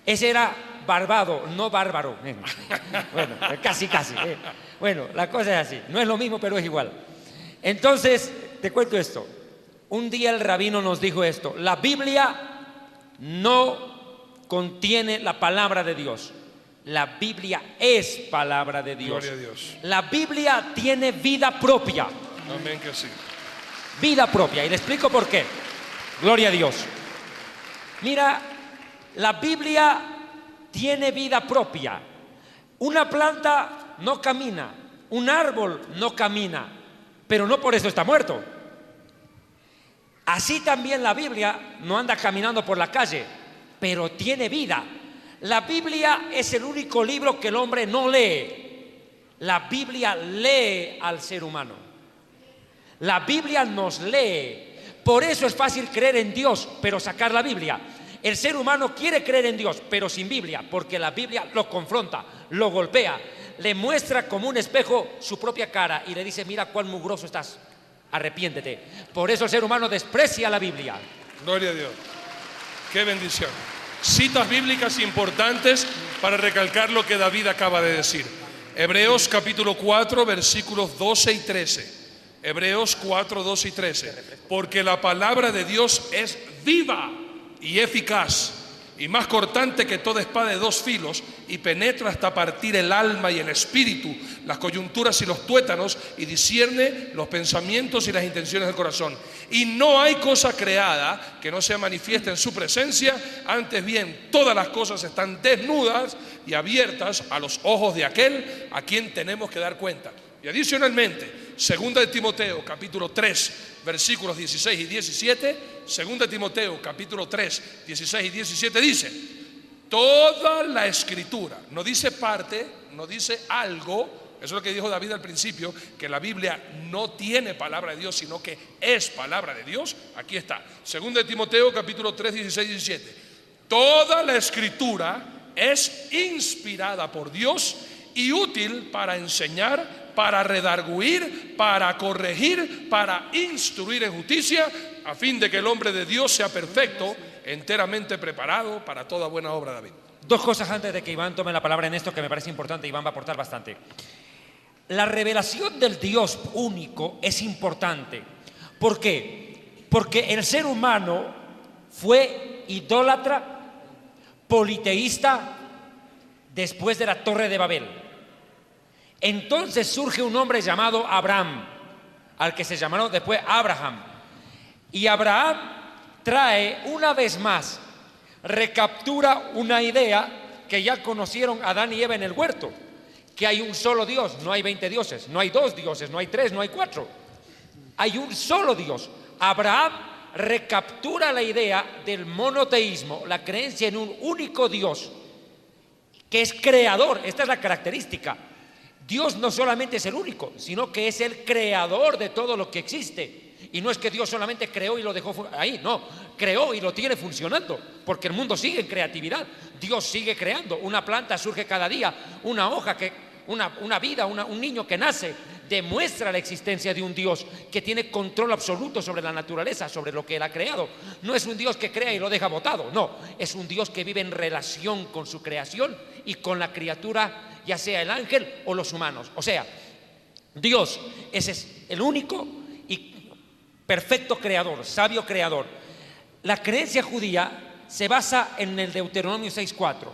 Ese era barbado, no bárbaro. Bueno, casi. Bueno, la cosa es así. No es lo mismo, pero es igual. Entonces, te cuento esto. Un día el rabino nos dijo esto. La Biblia no contiene la palabra de Dios. La Biblia es palabra de Dios. Gloria a Dios. La Biblia tiene vida propia. Amén que sí. Vida propia. Y le explico por qué. Gloria a Dios. Mira, la Biblia tiene vida propia. Una planta no camina, un árbol no camina, pero no por eso está muerto. Así también la Biblia no anda caminando por la calle, pero tiene vida. La Biblia es el único libro que el hombre no lee. La Biblia lee al ser humano. La Biblia nos lee. Por eso es fácil creer en Dios, pero sacar la Biblia. El ser humano quiere creer en Dios, pero sin Biblia, porque la Biblia lo confronta, lo golpea, le muestra como un espejo su propia cara y le dice: mira cuán mugroso estás, arrepiéntete. Por eso el ser humano desprecia la Biblia. Gloria a Dios. Qué bendición. Citas bíblicas importantes para recalcar lo que David acaba de decir. Hebreos capítulo 4, versículos 12 y 13. Hebreos 4, 12 y 13. Porque la palabra de Dios es viva y eficaz, y más cortante que toda espada de dos filos, y penetra hasta partir el alma y el espíritu, las coyunturas y los tuétanos, y discierne los pensamientos y las intenciones del corazón. Y no hay cosa creada que no sea manifiesta en su presencia, antes bien todas las cosas están desnudas y abiertas a los ojos de aquel a quien tenemos que dar cuenta. Y adicionalmente, 2 de Timoteo capítulo 3 versículos 16 y 17, 2 de Timoteo capítulo 3 16 y 17 dice: toda la escritura, no dice parte, no dice algo. Eso es lo que dijo David al principio, que la Biblia no tiene palabra de Dios, sino que es palabra de Dios. Aquí está, 2 de Timoteo capítulo 3 16 y 17. Toda la escritura es inspirada por Dios y útil para enseñar, para redarguir, para corregir, para instruir en justicia, a fin de que el hombre de Dios sea perfecto, enteramente preparado para toda buena obra. David. Dos cosas antes de que Iván tome la palabra en esto que me parece importante. Iván va a aportar bastante. La revelación del Dios único es importante. ¿Por qué? Porque el ser humano fue idólatra, politeísta después de la Torre de Babel. Entonces surge un hombre llamado Abraham, al que se llamaron después Abraham. Y Abraham trae una vez más, recaptura una idea que ya conocieron Adán y Eva en el huerto, que hay un solo Dios, no hay 20 dioses, no hay 2 dioses, no hay 3, no hay 4. Hay un solo Dios. Abraham recaptura la idea del monoteísmo, la creencia en un único Dios, que es creador. Esta es la característica. Dios no solamente es el único, sino que es el creador de todo lo que existe. Y no es que Dios solamente creó y lo dejó ahí, no, creó y lo tiene funcionando, porque el mundo sigue en creatividad. Dios sigue creando, una planta surge cada día, una hoja, una vida, un niño que nace, demuestra la existencia de un Dios que tiene control absoluto sobre la naturaleza, sobre lo que Él ha creado. No es un Dios que crea y lo deja botado, no, es un Dios que vive en relación con su creación y con la criatura, ya sea el ángel o los humanos. O sea, Dios ese es el único y perfecto creador, sabio creador. La creencia judía se basa en el Deuteronomio 6:4,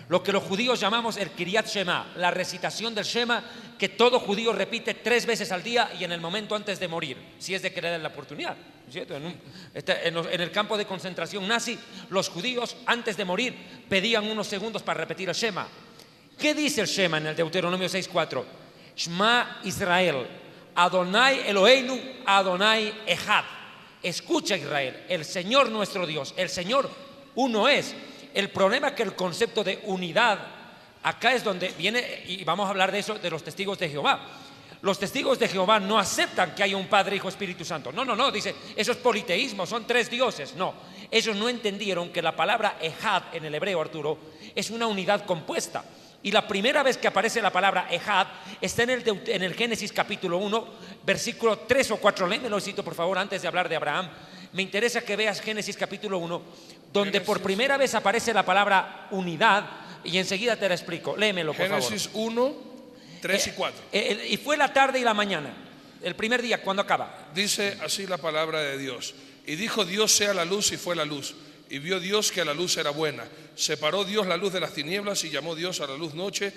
lo que los judíos llamamos el Kiryat Shema, la recitación del Shema, que todo judío repite 3 veces al día y en el momento antes de morir, si es de que le dan la oportunidad, ¿cierto? En el campo de concentración nazi, los judíos antes de morir pedían unos segundos para repetir el Shema. ¿Qué dice el Shema en el Deuteronomio 6:4? Shema Israel, Adonai Eloheinu, Adonai Echad. Escucha, Israel, el Señor nuestro Dios, el Señor uno es. El problema es que el concepto de unidad, acá es donde viene, y vamos a hablar de eso, de los testigos de Jehová. Los testigos de Jehová no aceptan que haya un Padre, Hijo, Espíritu Santo. No, dice, eso es politeísmo, son 3 dioses. No, ellos no entendieron que la palabra Echad en el hebreo, Arturo, es una unidad compuesta. Y la primera vez que aparece la palabra Echad está en el Génesis capítulo 1, versículo 3 o 4. Léemelo, cito, por favor, antes de hablar de Abraham. Me interesa que veas Génesis capítulo 1, donde por primera vez aparece la palabra unidad, y enseguida te la explico. Léemelo, por favor. Génesis 1, 3 y 4. Y fue la tarde y la mañana, el primer día, cuando acaba. Dice así la palabra de Dios: y dijo Dios sea la luz, y fue la luz. Y vio Dios que la luz era buena. Separó Dios la luz de las tinieblas, y llamó Dios a la luz noche,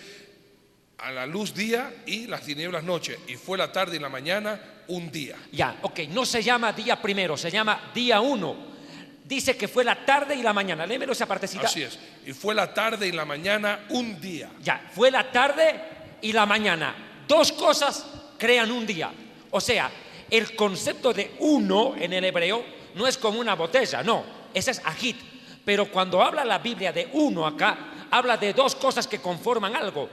a la luz día, y las tinieblas noche. Y fue la tarde y la mañana un día. Ya, ok, no se llama día primero, se llama día 1. Dice que fue la tarde y la mañana. Léemelo esa partecita. Así es. Y fue la tarde y la mañana un día. Ya, fue la tarde y la mañana. 2 cosas crean un día. O sea, el concepto de uno en el hebreo no es como una botella, no. Ese es ajit. Pero cuando habla la Biblia de uno acá, habla de dos cosas que conforman algo.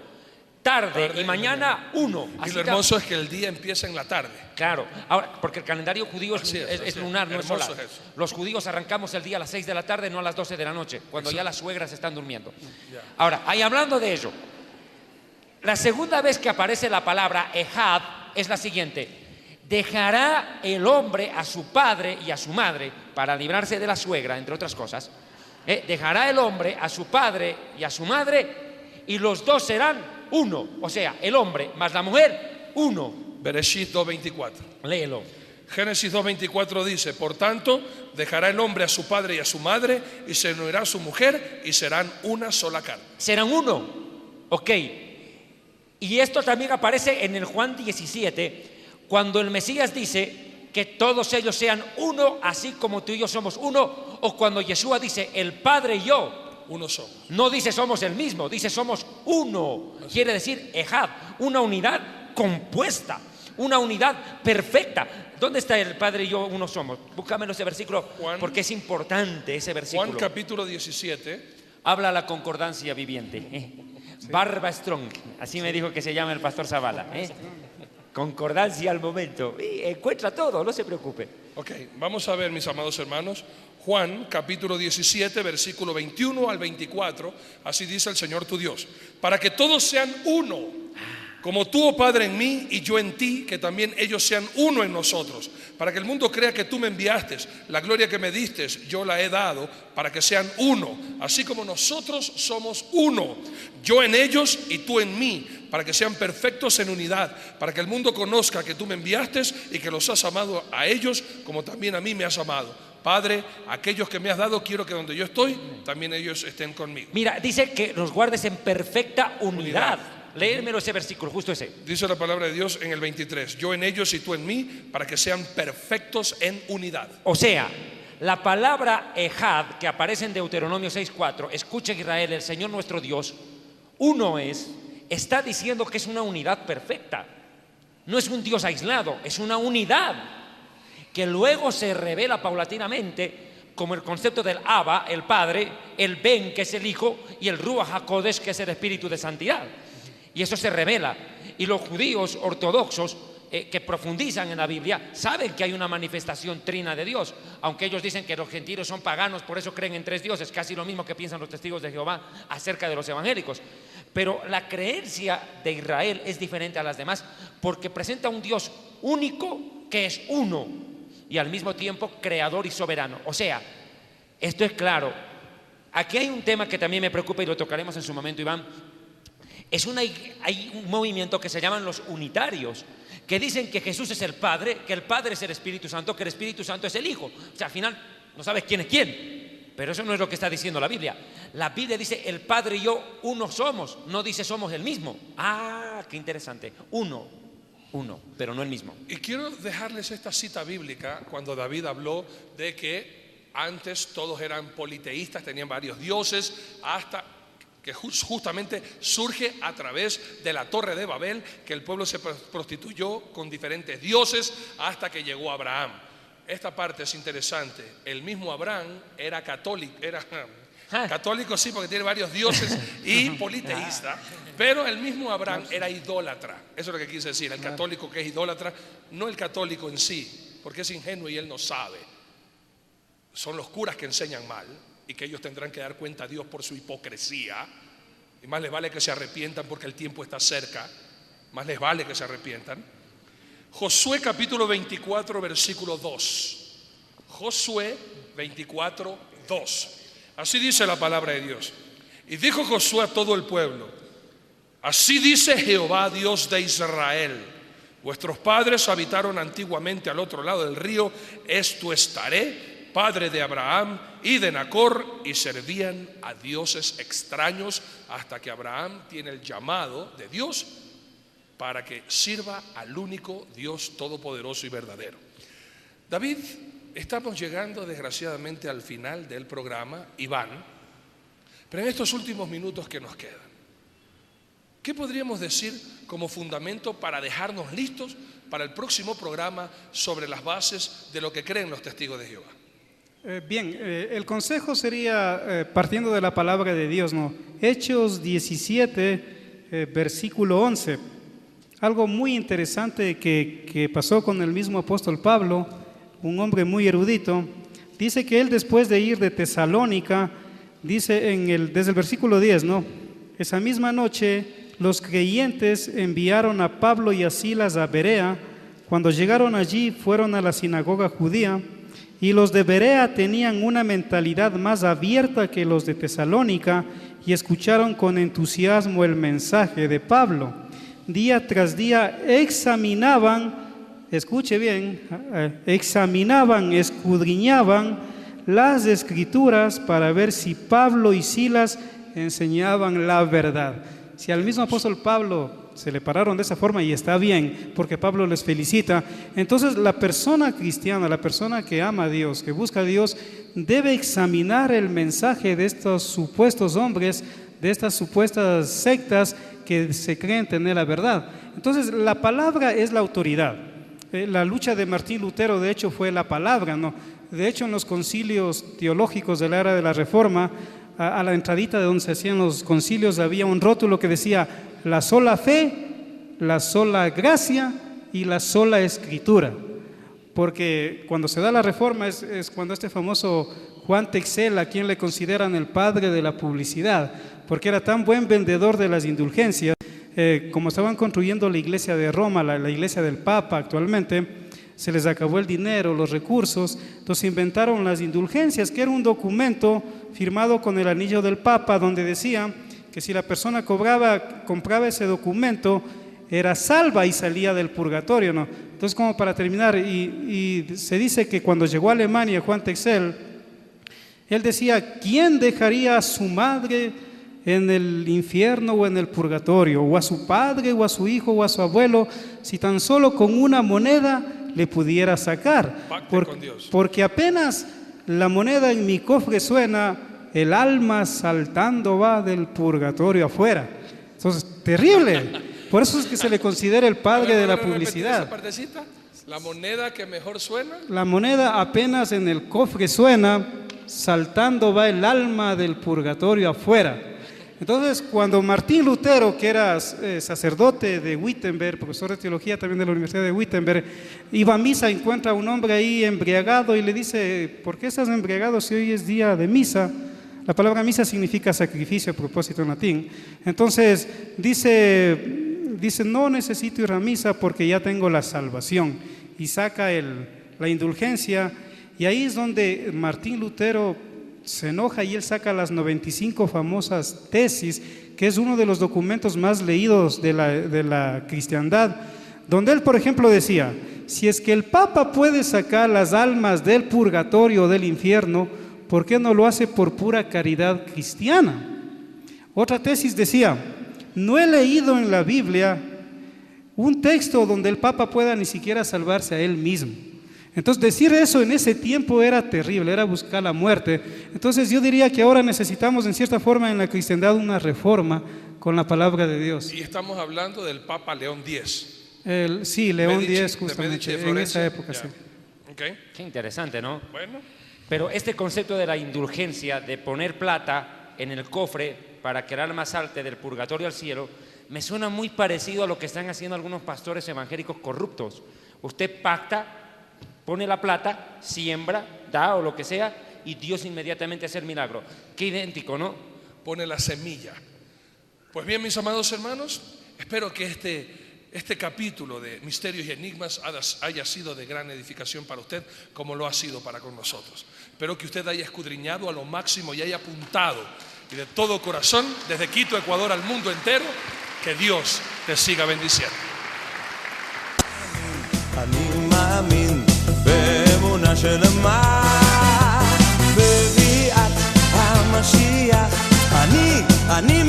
Tarde y mañana uno. Y lo hermoso es que el día empieza en la tarde. Claro, ahora, porque el calendario judío Así es lunar, no es solar. Hermoso es eso. Los judíos arrancamos el día a las 6 de la tarde, no a las 12 de la noche, cuando ya las suegras están durmiendo. Ya. Ahora, ahí hablando de ello, la segunda vez que aparece la palabra Ejad es la siguiente: dejará el hombre a su padre y a su madre para librarse de la suegra, entre otras cosas. Dejará el hombre a su padre y a su madre, y los dos serán uno. O sea, el hombre más la mujer, uno. Bereshit 2:24. Léelo. Génesis 2:24 dice: por tanto, dejará el hombre a su padre y a su madre, y se unirá a su mujer, y serán una sola carne. Serán uno. Ok. Y esto también aparece en el Juan 17, cuando el Mesías dice que todos ellos sean uno, así como tú y yo somos uno, o cuando Yeshua dice el Padre y yo. Uno somos. No dice somos el mismo, dice somos uno. Quiere decir Ejad, una unidad compuesta, una unidad perfecta. ¿Dónde está el Padre y yo uno somos? Búscamelo ese versículo, Juan, porque es importante ese versículo. Juan capítulo 17. Habla la concordancia viviente. Barba Strong, así me dijo que se llama el pastor Zavala. Concordancia al momento. Encuentra todo, no se preocupe. Ok, vamos a ver, mis amados hermanos, Juan capítulo 17, versículo 21 al 24, así dice el Señor tu Dios: para que todos sean uno, como tú, oh Padre, en mí y yo en ti, que también ellos sean uno en nosotros, para que el mundo crea que tú me enviaste, la gloria que me diste yo la he dado, para que sean uno, así como nosotros somos uno, yo en ellos y tú en mí, para que sean perfectos en unidad, para que el mundo conozca que tú me enviaste y que los has amado a ellos como también a mí me has amado. Padre, aquellos que me has dado, quiero que donde yo estoy, también ellos estén conmigo. Mira, dice que los guardes en perfecta unidad. Léemelo ese versículo, justo ese. Dice la palabra de Dios en el 23: yo en ellos y tú en mí, para que sean perfectos en unidad. O sea, la palabra Ejad que aparece en Deuteronomio 6:4, escucha Israel, el Señor nuestro Dios, uno es, está diciendo que es una unidad perfecta. No es un Dios aislado, es una unidad que luego se revela paulatinamente como el concepto del Abba, el Padre, el Ben, que es el Hijo, y el Ruach HaKodesh, que es el Espíritu de Santidad. Y eso se revela. Y los judíos ortodoxos que profundizan en la Biblia saben que hay una manifestación trina de Dios, aunque ellos dicen que los gentiles son paganos, por eso creen en tres dioses, casi lo mismo que piensan los testigos de Jehová acerca de los evangélicos. Pero la creencia de Israel es diferente a las demás, porque presenta un Dios único que es uno y al mismo tiempo creador y soberano. O sea, esto es claro. Aquí hay un tema que también me preocupa y lo tocaremos en su momento, Iván. Hay un movimiento que se llaman los unitarios, que dicen que Jesús es el Padre, que el Padre es el Espíritu Santo, que el Espíritu Santo es el Hijo. O sea, al final no sabes quién es quién. Pero eso no es lo que está diciendo la Biblia. La Biblia dice el Padre y yo uno somos, no dice somos el mismo. Ah, qué interesante. Uno, pero no el mismo. Y quiero dejarles esta cita bíblica cuando David habló de que antes todos eran politeístas, tenían varios dioses, hasta que justamente surge a través de la Torre de Babel, que el pueblo se prostituyó con diferentes dioses hasta que llegó Abraham. Esta parte es interesante. El mismo Abraham era católico, católico sí, porque tiene varios dioses y politeísta, pero el mismo Abraham era idólatra. Eso es lo que quise decir. El católico que es idólatra, no el católico en sí, porque es ingenuo y él no sabe. Son los curas que enseñan mal y que ellos tendrán que dar cuenta a Dios por su hipocresía. Y más les vale que se arrepientan porque el tiempo está cerca. Más les vale que se arrepientan. Josué capítulo 24 versículo 2. Josué 24, 2. Así dice la palabra de Dios. Y dijo Josué a todo el pueblo: así dice Jehová, Dios de Israel: vuestros padres habitaron antiguamente al otro lado del río, esto es Taré, padre de Abraham y de Nacor, y servían a dioses extraños hasta que Abraham tiene el llamado de Dios para que sirva al único Dios todopoderoso y verdadero. David, estamos llegando desgraciadamente al final del programa, Iván, pero en estos últimos minutos que nos quedan, ¿qué podríamos decir como fundamento para dejarnos listos para el próximo programa sobre las bases de lo que creen los testigos de Jehová? El consejo sería partiendo de la palabra de Dios, ¿no? Hechos 17, versículo 11. Algo muy interesante que pasó con el mismo apóstol Pablo, un hombre muy erudito. Dice que él, después de ir de Tesalónica, dice desde el versículo 10, ¿no? Esa misma noche los creyentes enviaron a Pablo y a Silas a Berea. Cuando llegaron allí fueron a la sinagoga judía, y los de Berea tenían una mentalidad más abierta que los de Tesalónica y escucharon con entusiasmo el mensaje de Pablo. Día tras día examinaban, escuche bien, escudriñaban las Escrituras para ver si Pablo y Silas enseñaban la verdad. Si al mismo apóstol Pablo se le pararon de esa forma, y está bien, porque Pablo les felicita, entonces la persona cristiana, la persona que ama a Dios, que busca a Dios, debe examinar el mensaje de estos supuestos hombres, de estas supuestas sectas que se creen tener la verdad. Entonces la palabra es la autoridad. La lucha de Martín Lutero, de hecho, fue la palabra, ¿no? De hecho, en los concilios teológicos de la era de la Reforma, a la entradita de donde se hacían los concilios había un rótulo que decía: la sola fe, la sola gracia y la sola escritura. Porque cuando se da la Reforma es cuando este famoso Juan Texel, a quien le consideran el padre de la publicidad, porque era tan buen vendedor de las indulgencias, como estaban construyendo la iglesia de Roma, la iglesia del Papa actualmente, se les acabó el dinero, los recursos, entonces inventaron las indulgencias, que era un documento firmado con el anillo del Papa, donde decía que si la persona compraba ese documento, era salva y salía del purgatorio, ¿no? Entonces, como para terminar, y se dice que cuando llegó a Alemania Juan Texel, él decía: ¿quién dejaría a su madre en el infierno o en el purgatorio, o a su padre o a su hijo o a su abuelo, si tan solo con una moneda le pudiera sacar? Porque apenas la moneda en mi cofre suena, el alma saltando va del purgatorio afuera. Entonces, terrible. Por eso es que se le considera el padre de la publicidad. Esa partecita, la moneda que mejor suena. La moneda apenas en el cofre suena, saltando va el alma del purgatorio afuera. Entonces, cuando Martín Lutero, que era sacerdote de Wittenberg, profesor de teología también de la Universidad de Wittenberg, iba a misa, encuentra a un hombre ahí embriagado y le dice: ¿por qué estás embriagado si hoy es día de misa? La palabra misa significa sacrificio, a propósito en latín. Entonces dice: no necesito ir a misa porque ya tengo la salvación. Y saca la indulgencia, y ahí es donde Martín Lutero se enoja y él saca las 95 famosas tesis, que es uno de los documentos más leídos de la cristiandad, donde él, por ejemplo, decía: si es que el Papa puede sacar las almas del purgatorio o del infierno, ¿por qué no lo hace por pura caridad cristiana? Otra tesis decía: no he leído en la Biblia un texto donde el Papa pueda ni siquiera salvarse a él mismo. Entonces, decir eso en ese tiempo era terrible, era buscar la muerte. Entonces, yo diría que ahora necesitamos, en cierta forma, en la cristiandad una reforma con la palabra de Dios. Y estamos hablando del Papa León X. Sí, León X, justamente, en esa época. Sí. Okay. Qué interesante, ¿no? Bueno. Pero este concepto de la indulgencia, de poner plata en el cofre para que el alma salte del purgatorio al cielo, me suena muy parecido a lo que están haciendo algunos pastores evangélicos corruptos. Usted pacta, pone la plata, siembra, da o lo que sea, y Dios inmediatamente hace el milagro. Qué idéntico, ¿no? Pone la semilla. Pues bien, mis amados hermanos, espero que este capítulo de Misterios y Enigmas haya sido de gran edificación para usted, como lo ha sido para con nosotros. Espero que usted haya escudriñado a lo máximo y haya apuntado, y de todo corazón, desde Quito, Ecuador, al mundo entero, que Dios te siga bendiciendo. באמונה שלמה בביאת המשיח אני